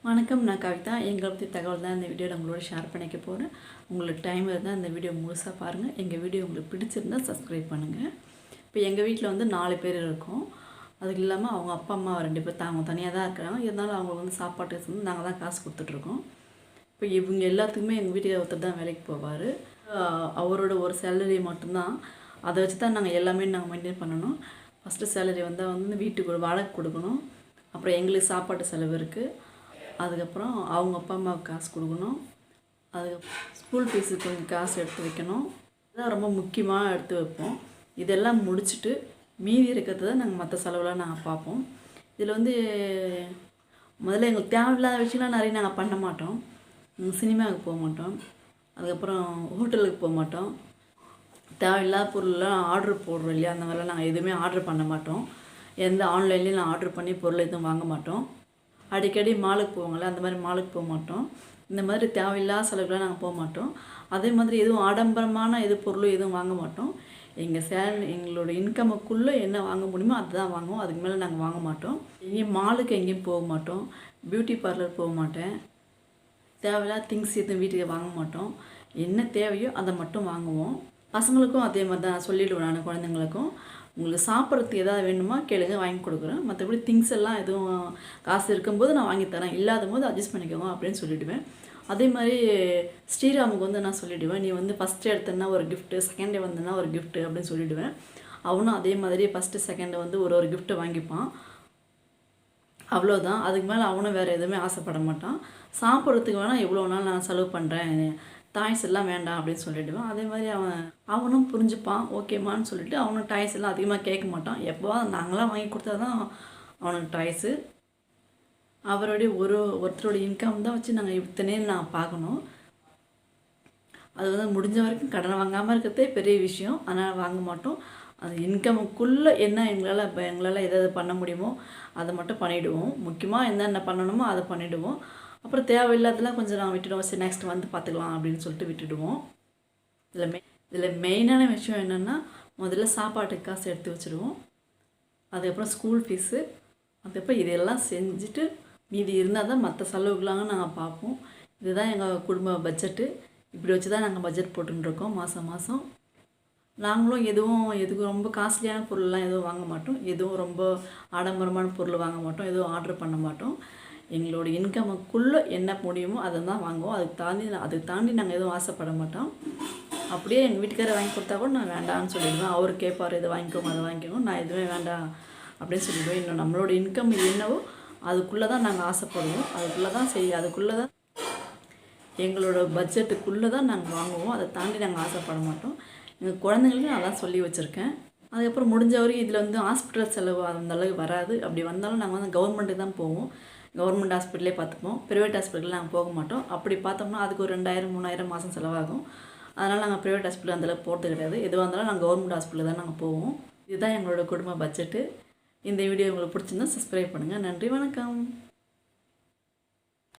வணக்கம், நான் கவிதா. எங்களை பற்றி தகவல் தான் இந்த வீடியோவில் உங்களோட ஷேர் பண்ணிக்க போகிறேன். உங்களுக்கு டைம் இருந்தால் இந்த வீடியோ முழுசாக பாருங்கள். எங்கள் வீடியோ உங்களுக்கு பிடிச்சிருந்தால் சப்ஸ்கிரைப் பண்ணுங்கள். இப்போ எங்கள் வீட்டில் வந்து 4 பேர் இருக்கோம். அதுக்கு இல்லாமல் அவங்க அப்பா அம்மா 2 பேர் அவங்க தனியாக தான் இருக்கிறாங்க. இருந்தாலும் அவங்க வந்து சாப்பாட்டுக்கு வந்து நாங்கள் தான் காசு கொடுத்துட்ருக்கோம். இப்போ இவங்க எல்லாத்துக்குமே எங்கள் வீட்டுக்கு ஒருத்தர் தான் வேலைக்கு போவார். அவரோட ஒரு சேலரி மட்டும்தான், அதை வச்சு தான் நாங்கள் எல்லாமே நாங்கள் மெயின்டைன் பண்ணணும். ஃபஸ்ட்டு சேலரி வந்தால் வந்து வீட்டுக்கு வாடகை கொடுக்கணும். அப்புறம் எங்களுக்கு சாப்பாட்டு செலவு இருக்குது. அதுக்கப்புறம் அவங்க அப்பா அம்மாவுக்கு காசு கொடுக்கணும். அதுக்கப்புறம் ஸ்கூல் ஃபீஸுக்கு கொஞ்சம் காசு எடுத்து வைக்கணும். இதுதான் ரொம்ப முக்கியமாக எடுத்து வைப்போம். இதெல்லாம் முடிச்சுட்டு மீதி இருக்கிறது தான் நாங்கள் மற்ற செலவுலாம் நாங்கள் பார்ப்போம். இதில் வந்து முதல்ல எங்களுக்கு தேவையில்லாத விஷயம்லாம் நிறைய நாங்கள் பண்ண மாட்டோம். சினிமாவுக்கு போக மாட்டோம். அதுக்கப்புறம் ஹோட்டலுக்கு போக மாட்டோம். தேவையில்லாத பொருள்லாம் ஆர்டர் போடுறோம் இல்லையா, அந்த மாதிரிலாம் நாங்கள் எதுவுமே ஆர்டர் பண்ண மாட்டோம். எந்த ஆன்லைன்லேயும் நான் ஆர்டர் பண்ணி பொருள் எதுவும் வாங்க மாட்டோம். அடிக்கடி மாலுக்கு போவாங்களே, அந்த மாதிரி மாலுக்கு போக மாட்டோம். இந்த மாதிரி தேவையில்லாத செலவுலாம் நாங்கள் போக மாட்டோம். அதே மாதிரி எதுவும் ஆடம்பரமான பொருளும் எதுவும் வாங்க மாட்டோம். எங்களோட இன்கமுக்குள்ளே என்ன வாங்க முடியுமோ அதுதான் வாங்குவோம். அதுக்கு மேலே நாங்கள் வாங்க மாட்டோம். எங்கேயும் மாலுக்கு எங்கேயும் போக மாட்டோம். பியூட்டி பார்லர் போக மாட்டேன். தேவையில்லாத திங்ஸ் எதுவும் வீட்டுக்கு வாங்க மாட்டோம். என்ன தேவையோ அதை மட்டும் வாங்குவோம். பசங்களுக்கும் அதே மாதிரி தான் சொல்லிவிடுவேன் நான். குழந்தைங்களுக்கும் உங்களுக்கு சாப்பிட்றதுக்கு எதாவது வேணுமா கேளுங்க, வாங்கி கொடுக்குறேன். மற்றபடி திங்ஸ் எல்லாம் எதுவும் காசு இருக்கும்போது நான் வாங்கி தரேன், இல்லாத போது அட்ஜஸ்ட் பண்ணிக்கோங்க அப்படின்னு சொல்லிவிடுவேன். அதே மாதிரி ஸ்ரீராமுக்கு வந்து நான் சொல்லிவிடுவேன், நீ வந்து ஃபஸ்ட்டு எடுத்தேன்னா ஒரு கிஃப்ட்டு, செகண்ட் டே வந்தேன்னா ஒரு கிஃப்ட்டு அப்படின்னு சொல்லிவிடுவேன். அவனும் அதே மாதிரி ஃபஸ்ட்டு செகண்டை வந்து ஒரு கிஃப்ட்டை வாங்கிப்பான். அவ்வளோதான். அதுக்கு மேலே அவனும் வேறு எதுவுமே ஆசைப்பட மாட்டான். சாப்பிட்றதுக்கு வேணால் எவ்வளோ நாள் நான் செலவு பண்ணுறேன், டாய்ஸ் எல்லாம் வேண்டாம் அப்படின்னு சொல்லிவிடுவேன். அதே மாதிரி அவனும் புரிஞ்சுப்பான். ஓகேம்மான்னு சொல்லிவிட்டு அவனும் டாய்ஸ் எல்லாம் அதிகமாக கேட்க மாட்டான். எப்போவா நாங்களாம் வாங்கி கொடுத்தா தான் அவனுக்கு டாய்ஸு. அவருடைய ஒருத்தரோட இன்கம் தான் வச்சு நாங்கள் இத்தனையும் நான் பார்க்கணும். அது வந்து முடிஞ்ச வரைக்கும் கடன் வாங்காமல் இருக்கிறதே பெரிய விஷயம். அதனால் வாங்க மாட்டோம். அது இன்கமுக்குள்ளே என்ன எங்களால் எதாவது பண்ண முடியுமோ அதை மட்டும் பண்ணிவிடுவோம். முக்கியமாக என்னென்ன பண்ணணுமோ அதை பண்ணிவிடுவோம். அப்புறம் தேவையில்லாதெல்லாம் கொஞ்சம் நாங்கள் விட்டுடுவோம். சரி, நெக்ஸ்ட் வந்து பார்த்துக்கலாம் அப்படின்னு சொல்லிட்டு விட்டுடுவோம். இதில் மெயினான விஷயம் என்னென்னா, முதல்ல சாப்பாட்டுக்கு காசு எடுத்து வச்சுடுவோம். அதுக்கப்புறம் ஸ்கூல் ஃபீஸு, அதுக்கப்புறம் இதெல்லாம் செஞ்சுட்டு மீதி இருந்தால் தான் மற்ற செலவுகளாக நாங்கள் பார்ப்போம். இதுதான் எங்கள் குடும்ப பட்ஜெட்டு. இப்படி வச்சு தான் நாங்கள் பட்ஜெட் போட்டுருக்கோம் மாதம் மாதம். நாங்களும் எதுவும் ரொம்ப காஸ்ட்லியான பொருள்லாம் எதுவும் வாங்க மாட்டோம். எதுவும் ரொம்ப ஆடம்பரமான பொருள் வாங்க மாட்டோம். எதுவும் ஆர்டர் பண்ண மாட்டோம். எங்களோட இன்கமுக்குள்ளே என்ன முடியுமோ அதை தான் வாங்குவோம். அதுக்கு தாண்டி நாங்கள் எதுவும் ஆசைப்பட மாட்டோம். அப்படியே எங்கள் வீட்டுக்காரர் வாங்கி கொடுத்தா கூட நான் வேண்டாம்னு சொல்லிடுவேன். அவர் கேட்பார், இதை வாங்கிக்கோங்க அதை வாங்கிக்கோங்க, நான் எதுவுமே வேண்டாம் அப்படின்னு சொல்லிடுவேன். இன்னும் நம்மளோட இன்கம் என்னவோ அதுக்குள்ளே தான் நாங்கள் ஆசைப்படுவோம். அதுக்குள்ளே தான் எங்களோட பட்ஜெட்டுக்குள்ளே தான் நாங்கள் வாங்குவோம். அதை தாண்டி நாங்கள் ஆசைப்பட மாட்டோம். எங்கள் குழந்தைங்களுக்கு நான் தான் சொல்லி வச்சுருக்கேன். அதுக்கப்புறம் முடிஞ்ச வரைக்கும் இதில் வந்து ஹாஸ்பிட்டல் செலவு அந்தளவுக்கு வராது. அப்படி வந்தாலும் நாங்கள் வந்து கவர்மெண்ட்டுக்கு தான் போவோம். கவர்மெண்ட் ஹாஸ்பிட்டலே பார்த்துப்போம். ப்ரைவேட் ஹாஸ்பிட்டலில் நாங்கள் போக மாட்டோம். அப்படி பார்த்தோம்னா அதுக்கு ஒரு 2000 3000 மாதம் செலவாகும். அதனால் நாங்கள் ப்ரைவேட் ஹாஸ்பிட்டல் அந்தளவுக்கு போகிறது கிடையாது. எதுவாக இருந்தாலும் நாங்கள் கவர்மெண்ட் ஹாஸ்பிட்டலில் தான் நாங்கள் போவோம். இதுதான் எங்களோட குடும்ப பட்ஜெட்டு. இந்த வீடியோ உங்களுக்கு பிடிச்சிருந்தா சப்ஸ்கிரைப் பண்ணுங்கள். நன்றி, வணக்கம்.